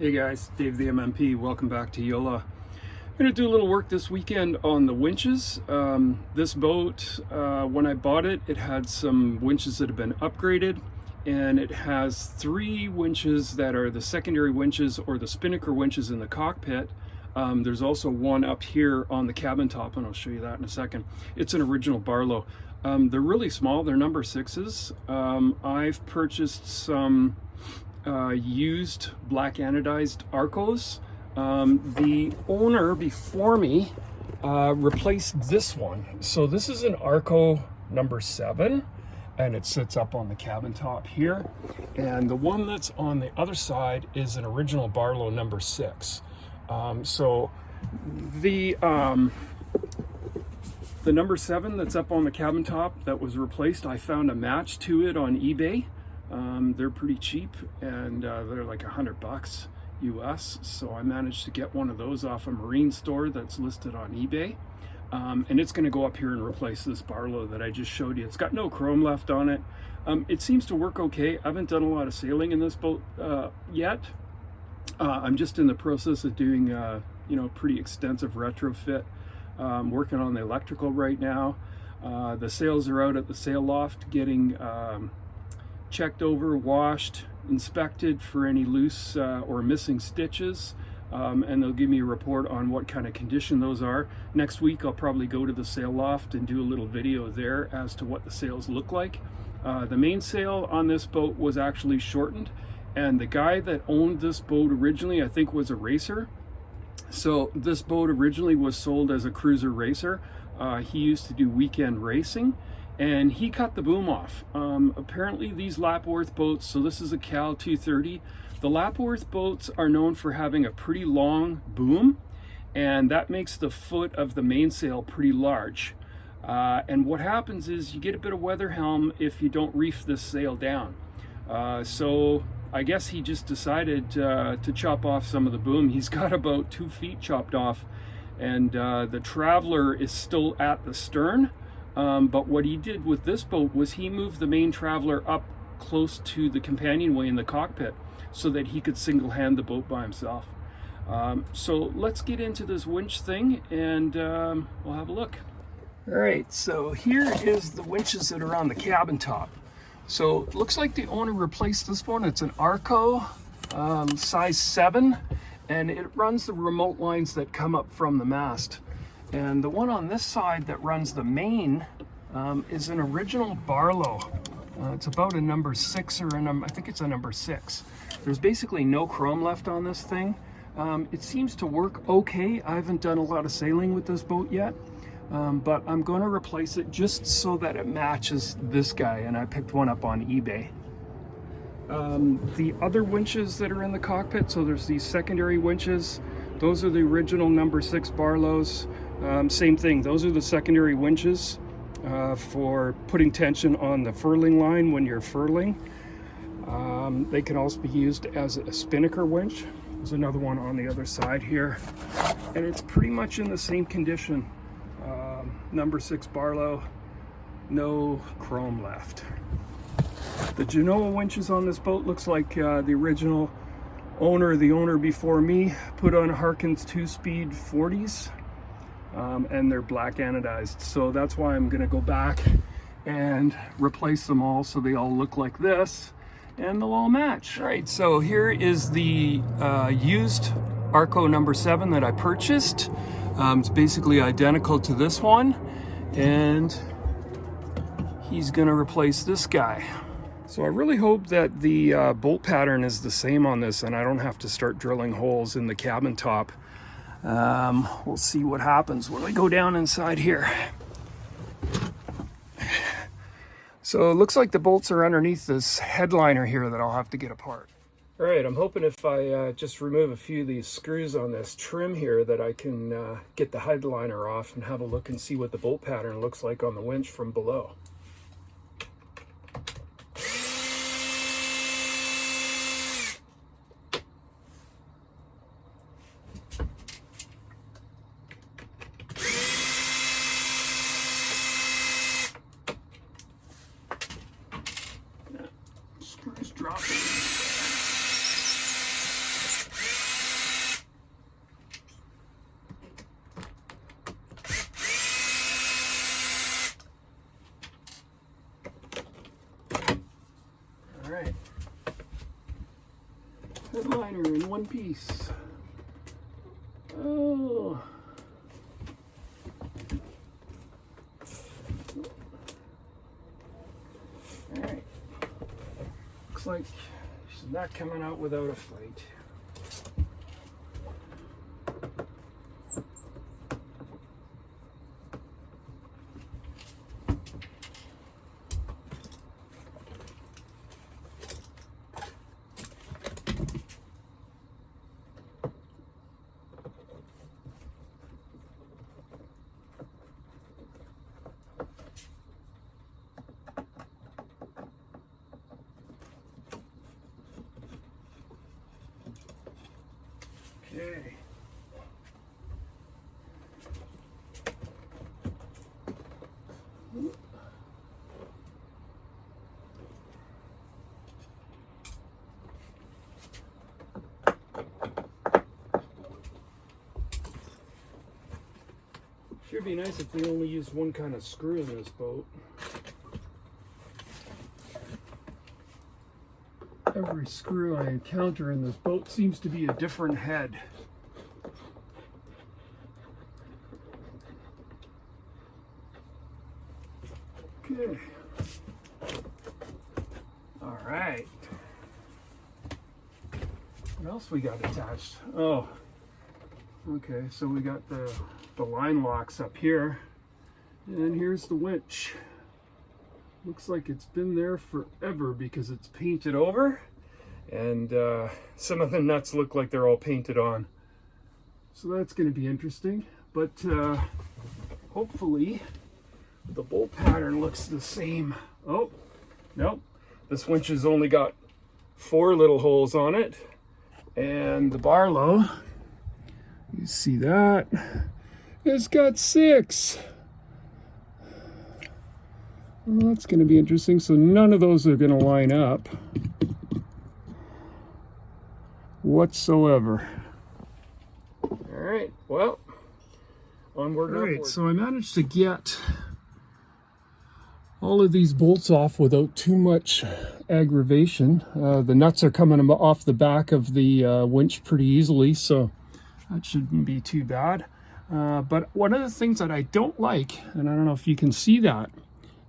Hey guys, Dave the MMP. Welcome back to Yola. I'm going to do a little work this weekend on the winches. This boat, when I bought it, it had some winches that have been upgraded, and it has 3 winches that are the secondary winches or the spinnaker winches in the cockpit. There's also one up here on the cabin top, and I'll show you that in a second. It's an original Barlow. They're really small. They're number 6s. I've purchased some used black anodized Arcos. The owner before me replaced this one. So this is an Arco number 7, and it sits up on the cabin top here. And the one that's on the other side is an original Barlow number 6. So the number 7 that's up on the cabin top that was replaced, I found a match to it on eBay. They're pretty cheap, and they're like $100 US. So I managed to get one of those off a marine store that's listed on eBay. And it's going to go up here and replace this Barlow that I just showed you. It's got no chrome left on it. It seems to work okay. I haven't done a lot of sailing in this boat yet. I'm just in the process of doing pretty extensive retrofit. Working on the electrical right now. The sails are out at the sail loft getting checked over, washed, inspected for any loose or missing stitches, and they'll give me a report on what kind of condition those are. Next week I'll probably go to the sail loft and do a little video there as to what the sails look like. The mainsail on this boat was actually shortened, and the guy that owned this boat originally, I think, was a racer. So this boat originally was sold as a cruiser racer. He used to do weekend racing, and he cut the boom off. Apparently these Lapworth boats, so this is a Cal 230, the Lapworth boats are known for having a pretty long boom, and that makes the foot of the mainsail pretty large. And what happens is you get a bit of weather helm if you don't reef this sail down. So I guess he just decided to chop off some of the boom. He's got about 2 feet chopped off, and the Traveler is still at the stern. But what he did with this boat was he moved the main Traveler up close to the companionway in the cockpit so that he could single-hand the boat by himself. So let's get into this winch thing, and we'll have a look. All right, so here is the winches that are on the cabin top. So it looks like the owner replaced this one. It's an Arco size 7, and it runs the remote lines that come up from the mast. And the one on this side that runs the main is an original Barlow. It's about a number 6 or I think it's a number 6. There's basically no chrome left on this thing. It seems to work okay. I haven't done a lot of sailing with this boat yet. But I'm going to replace it just so that it matches this guy, and I picked one up on eBay. The other winches that are in the cockpit, so there's these secondary winches. Those are the original number 6 Barlows. Same thing, those are the secondary winches for putting tension on the furling line when you're furling. They can also be used as a spinnaker winch. There's another one on the other side here, and it's pretty much in the same condition. Number 6 Barlow, no chrome left. The Genoa winches on this boat looks like the original owner, the owner before me, put on Harkins 2-speed 40s, and they're black anodized. So that's why I'm going to go back and replace them all so they all look like this, and they'll all match. All right, so here is the used Arco number 7 that I purchased. It's basically identical to this one, and he's going to replace this guy. So I really hope that the bolt pattern is the same on this, and I don't have to start drilling holes in the cabin top. We'll see what happens when we go down inside here. So it looks like the bolts are underneath this headliner here that I'll have to get apart. All right, I'm hoping if I just remove a few of these screws on this trim here that I can get the headliner off and have a look and see what the bolt pattern looks like on the winch from below. Screws dropping. liner in one piece. Oh. Alright. Looks like she's not coming out without a fight. Okay. Should be nice if they only used one kind of screw in this boat. Every screw I encounter in this boat seems to be a different head. Okay. All right. What else we got attached? Oh, okay. So we got the line locks up here, and here's the winch. Looks like it's been there forever because it's painted over, and some of the nuts look like they're all painted on. So that's going to be interesting, but hopefully the bolt pattern looks the same. Oh, nope. This winch has only got 4 little holes on it, and the Barlow, you see that? It's got 6. Well, that's going to be interesting. So none of those are going to line up whatsoever. All right, well, onward. All right, so I managed to get all of these bolts off without too much aggravation. The nuts are coming off the back of the winch pretty easily, so that shouldn't be too bad. But one of the things that I don't like, and I don't know if you can see that,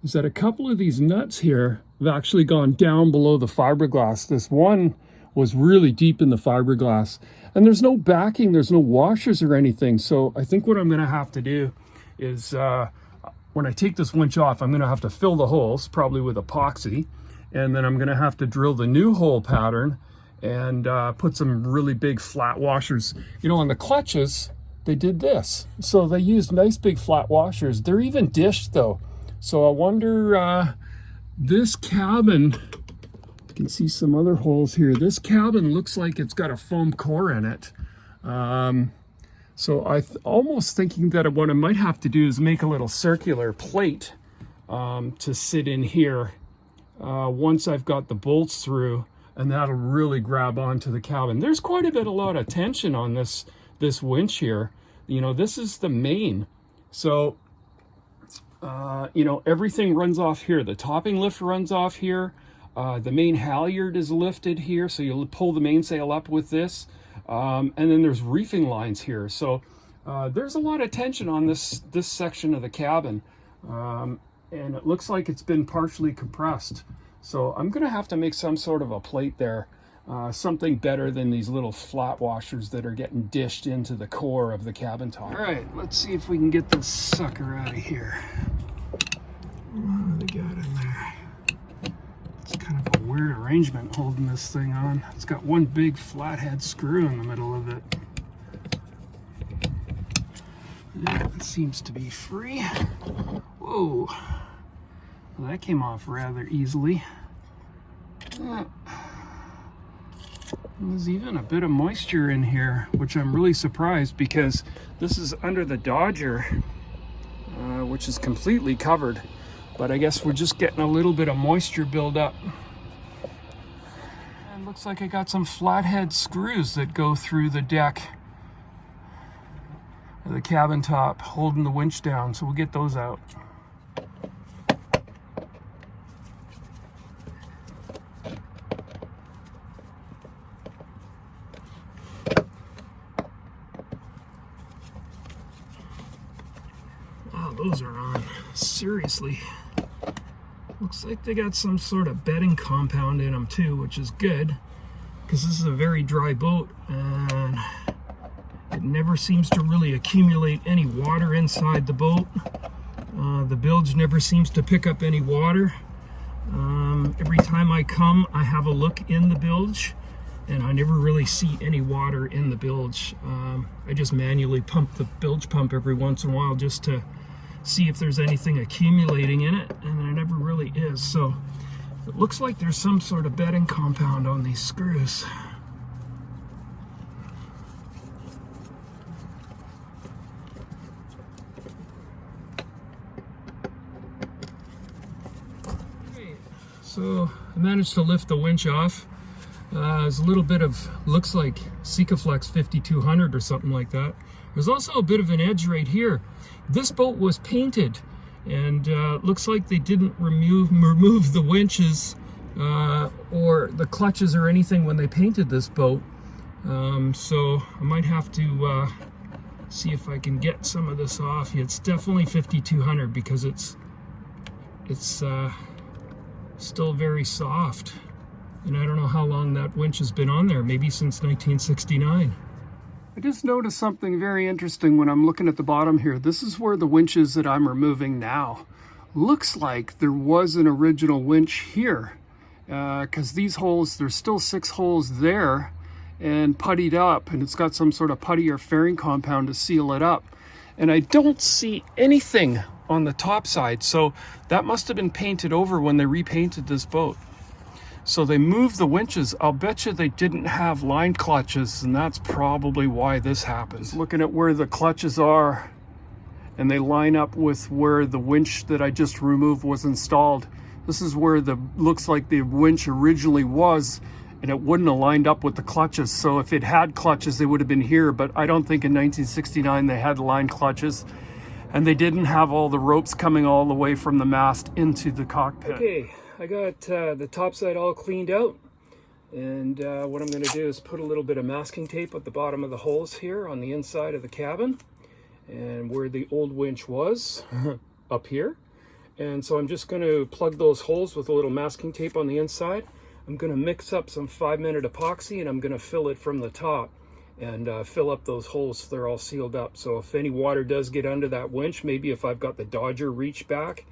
is that a couple of these nuts here have actually gone down below the fiberglass. This one was really deep in the fiberglass, and there's no backing, there's no washers or anything. So I think what I'm going to have to do is when I take this winch off, I'm going to have to fill the holes, probably with epoxy, and then I'm going to have to drill the new hole pattern and put some really big flat washers. You know, on the clutches, they did this. So they used nice big flat washers. They're even dished though. So I wonder, this cabin, you can see some other holes here. This cabin looks like it's got a foam core in it. So almost thinking that what I might have to do is make a little circular plate to sit in here once I've got the bolts through, and that'll really grab onto the cabin. There's quite a lot of tension on this winch here. You know, this is the main. So you know, everything runs off here. The topping lift runs off here. The main halyard is lifted here, so you'll pull the mainsail up with this. And then there's reefing lines here. So there's a lot of tension on this section of the cabin. And it looks like it's been partially compressed. So I'm going to have to make some sort of a plate there. Something better than these little flat washers that are getting dished into the core of the cabin top. All right, let's see if we can get this sucker out of here. What do they got in there? It's kind of a weird arrangement holding this thing on. It's got one big flathead screw in the middle of it. Yeah, it seems to be free. Whoa. Well, that came off rather easily. There's even a bit of moisture in here, which I'm really surprised because this is under the Dodger, which is completely covered. But I guess we're just getting a little bit of moisture build up. And looks like I got some flathead screws that go through the deck of the cabin top, holding the winch down. So we'll get those out. those are on. Seriously. Looks like they got some sort of bedding compound in them too, which is good, because this is a very dry boat and it never seems to really accumulate any water inside the boat. The bilge never seems to pick up any water. Every time I come, I have a look in the bilge and I never really see any water in the bilge. I just manually pump the bilge pump every once in a while just to see if there's anything accumulating in it, and there never really is. So it looks like there's some sort of bedding compound on these screws. So I managed to lift the winch off. There's a little bit of, looks like Sikaflex 5200 or something like that. There's also a bit of an edge right here. This boat was painted, and looks like they didn't remove the winches or the clutches or anything when they painted this boat. So I might have to see if I can get some of this off. It's definitely 5200 because it's still very soft. And I don't know how long that winch has been on there, maybe since 1969. I just noticed something very interesting when I'm looking at the bottom here. This is where the winch is that I'm removing now. Looks like there was an original winch here, because these holes, there's still 6 holes there and puttied up, and it's got some sort of putty or fairing compound to seal it up. And I don't see anything on the top side, so that must have been painted over when they repainted this boat. So they moved the winches. I'll bet you they didn't have line clutches, and that's probably why this happens. Looking at where the clutches are, and they line up with where the winch that I just removed was installed. This is where the looks like the winch originally was, and it wouldn't have lined up with the clutches. So if it had clutches, they would have been here, but I don't think in 1969 they had line clutches, and they didn't have all the ropes coming all the way from the mast into the cockpit. Okay. I got the top side all cleaned out, and what I'm going to do is put a little bit of masking tape at the bottom of the holes here on the inside of the cabin, and where the old winch was up here. And so I'm just going to plug those holes with a little masking tape on the inside. I'm going to mix up some 5-minute epoxy, and I'm going to fill it from the top and fill up those holes so they're all sealed up. So if any water does get under that winch, maybe if I've got the Dodger reach back,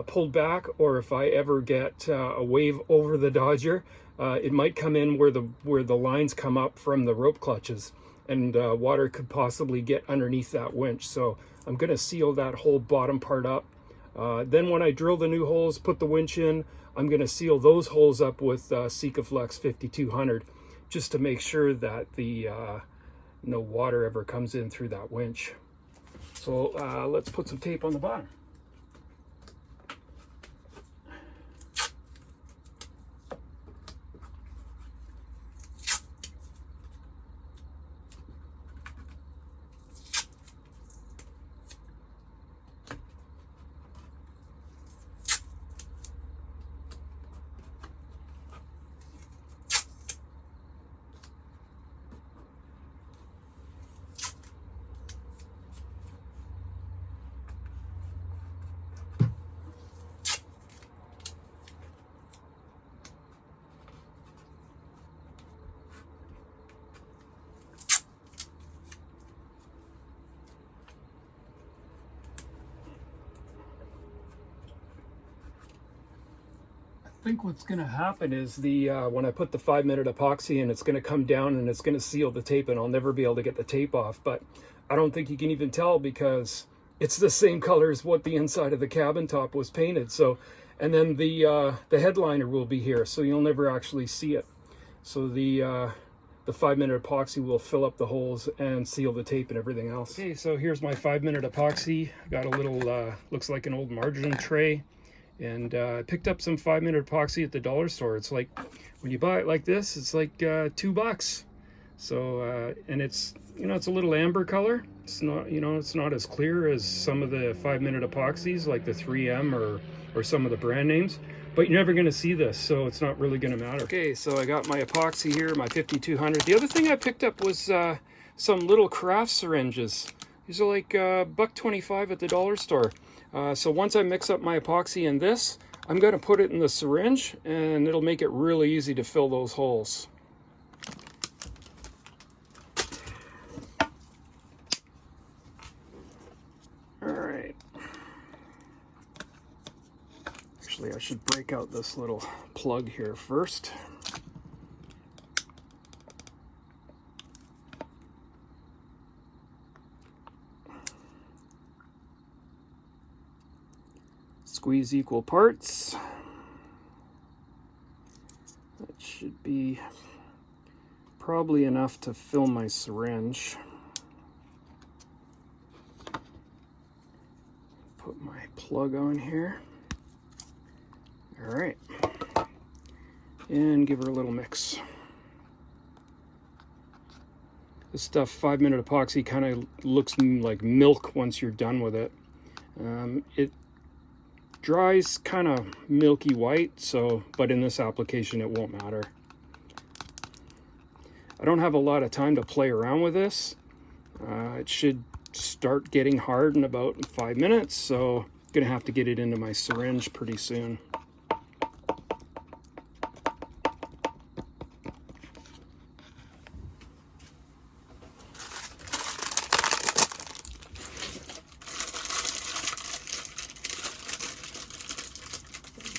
pulled back, or if I ever get a wave over the Dodger, it might come in where the lines come up from the rope clutches, and water could possibly get underneath that winch. So I'm going to seal that whole bottom part up. Then when I drill the new holes, put the winch in, I'm going to seal those holes up with Sikaflex 5200, just to make sure that the no water ever comes in through that winch. So let's put some tape on the bottom. I think what's going to happen is when I put the 5-minute epoxy in, it's going to come down and it's going to seal the tape, and I'll never be able to get the tape off. But I don't think you can even tell, because it's the same color as what the inside of the cabin top was painted. So, and then the headliner will be here, so you'll never actually see it. So the 5-minute epoxy will fill up the holes and seal the tape and everything else. Okay, so here's my 5-minute epoxy. Got a little looks like an old margarine tray. And I picked up some 5-minute epoxy at the dollar store. It's like, when you buy it like this, it's like $2. So and it's, you know, it's a little amber color. It's not, you know, it's not as clear as some of the 5-minute epoxies like the 3M or some of the brand names, but you're never going to see this, so it's not really going to matter. Okay, so I got my epoxy here, my 5200. The other thing I picked up was some little craft syringes. These are like $1.25 at the dollar store. So once I mix up my epoxy in this, I'm going to put it in the syringe, and it'll make it really easy to fill those holes. All right. Actually, I should break out this little plug here first. Squeeze equal parts. That should be probably enough to fill my syringe. Put my plug on here. All right, and give her a little mix. This stuff, 5-minute epoxy, kind of looks like milk once you're done with it. It dries kind of milky white, but in this application it won't matter. I don't have a lot of time to play around with this. It should start getting hard in about 5 minutes, so I'm gonna have to get it into my syringe pretty soon.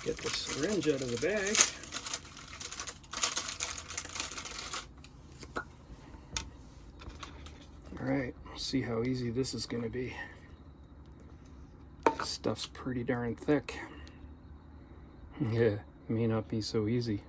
Get the syringe out of the bag. All right, see how easy this is going to be. This stuff's pretty darn thick. Yeah, it may not be so easy.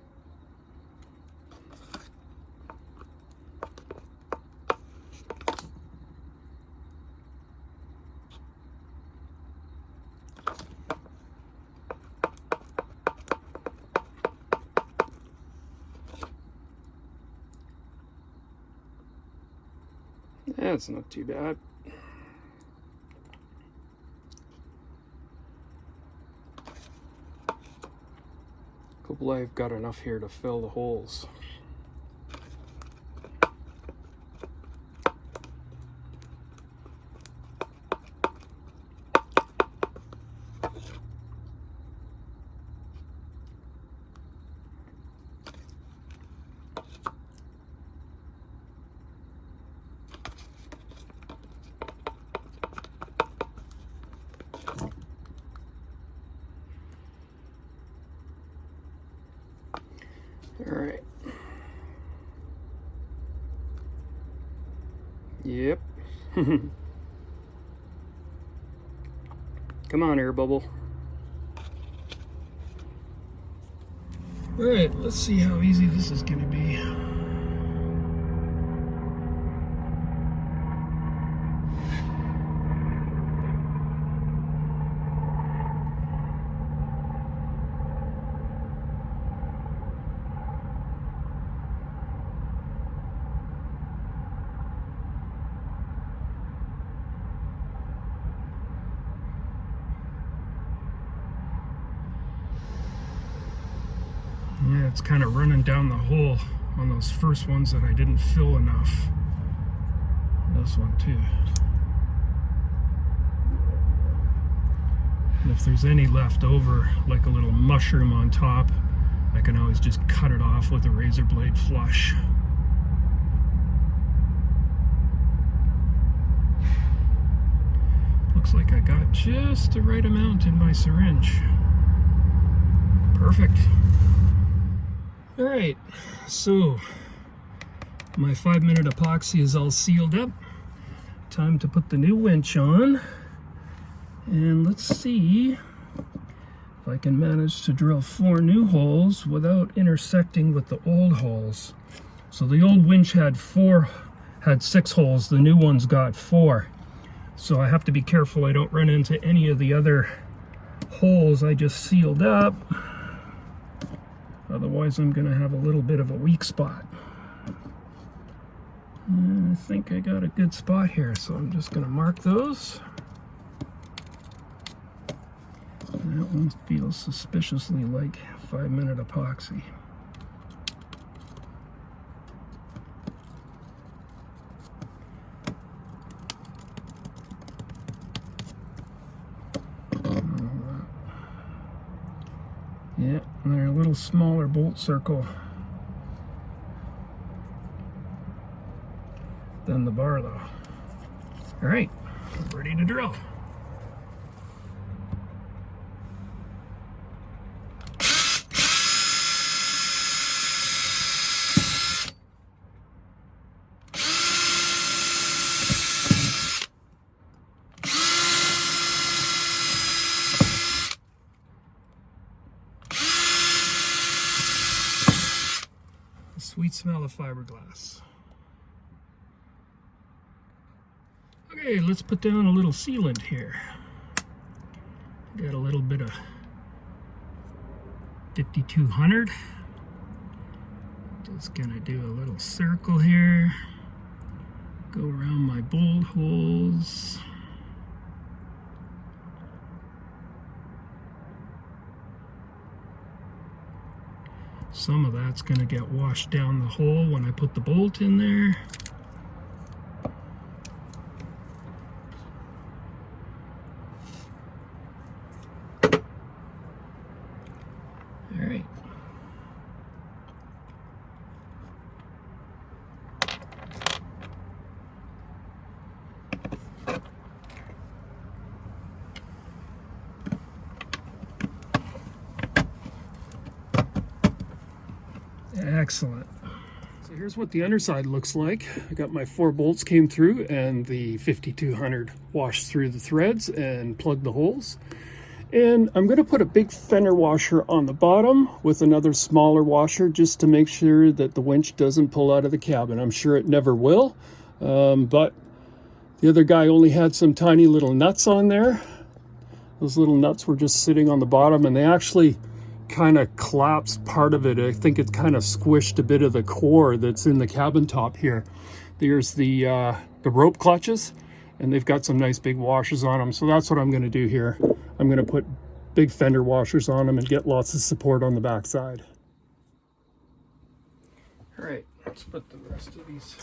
That's not too bad. Hopefully I've got enough here to fill the holes. All right. Yep. Come on, air bubble. All right, let's see how easy this is going to be. Yeah, it's kind of running down the hole on those first ones that I didn't fill enough. This one too. And if there's any left over, like a little mushroom on top, I can always just cut it off with a razor blade flush. Looks like I got just the right amount in my syringe. Perfect. All right, so my 5-minute epoxy is all sealed up. Time to put the new winch on. And let's see if I can manage to drill 4 new holes without intersecting with the old holes. So the old winch had 6 holes, the new one's got 4. So I have to be careful I don't run into any of the other holes I just sealed up. Otherwise I'm going to have a little bit of a weak spot. And I think I got a good spot here, so I'm just going to mark those. And that one feels suspiciously like 5-minute epoxy. little smaller bolt circle than the Barlow. All right, ready to drill. Sweet smell of fiberglass. Okay, let's put down a little sealant here. Got a little bit of 5200. Just gonna do a little circle here. Go around my bolt holes. Some of that's going to get washed down the hole when I put the bolt in there. All right. Excellent. So here's what the underside looks like. I got my 4 bolts came through and the 5200 washed through the threads and plugged the holes. And I'm going to put a big fender washer on the bottom with another smaller washer just to make sure that the winch doesn't pull out of the cabin. I'm sure it never will, but the other guy only had some tiny little nuts on there. Those little nuts were just sitting on the bottom, and they actually kind of collapsed part of it. I think it kind of squished a bit of the core that's in the cabin top here. There's the rope clutches, and they've got some nice big washers on them. So that's what I'm going to do here. I'm going to put big fender washers on them and get lots of support on the back side. All right, let's put the rest of these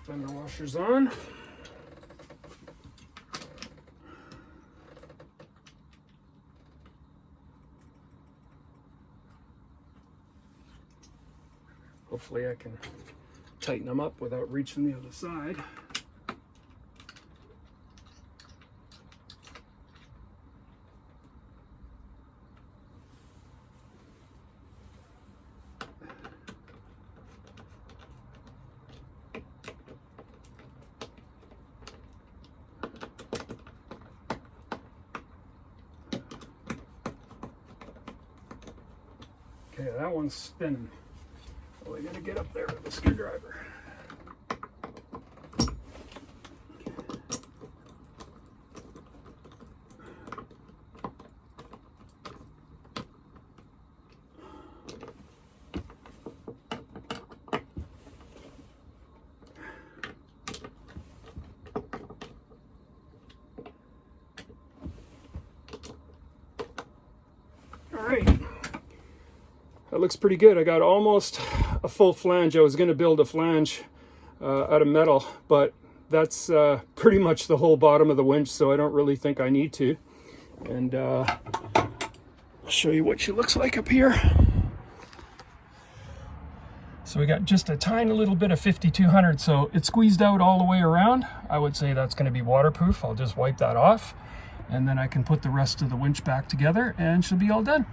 fender washers on. Hopefully I can tighten them up without reaching the other side. Okay, that one's spinning. Well, I gotta get up there with the screwdriver. All right. That looks pretty good. I got almost a full flange. I was going to build a flange out of metal, but that's pretty much the whole bottom of the winch, so I don't really think I need to. And I'll show you what she looks like up here. So we got just a tiny little bit of 5200, so it squeezed out all the way around. I would say that's going to be waterproof. I'll just wipe that off, and then I can put the rest of the winch back together and she'll be all done.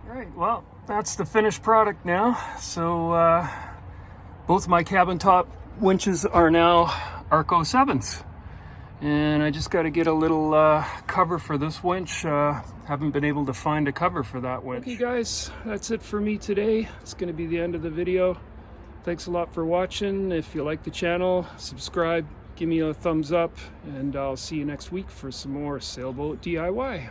Alright, well, that's the finished product now. So both my cabin top winches are now Arco 7s. And I just got to get a little cover for this winch. Haven't been able to find a cover for that winch. Okay guys, that's it for me today. It's going to be the end of the video. Thanks a lot for watching. If you like the channel, subscribe, give me a thumbs up, and I'll see you next week for some more Sailboat DIY.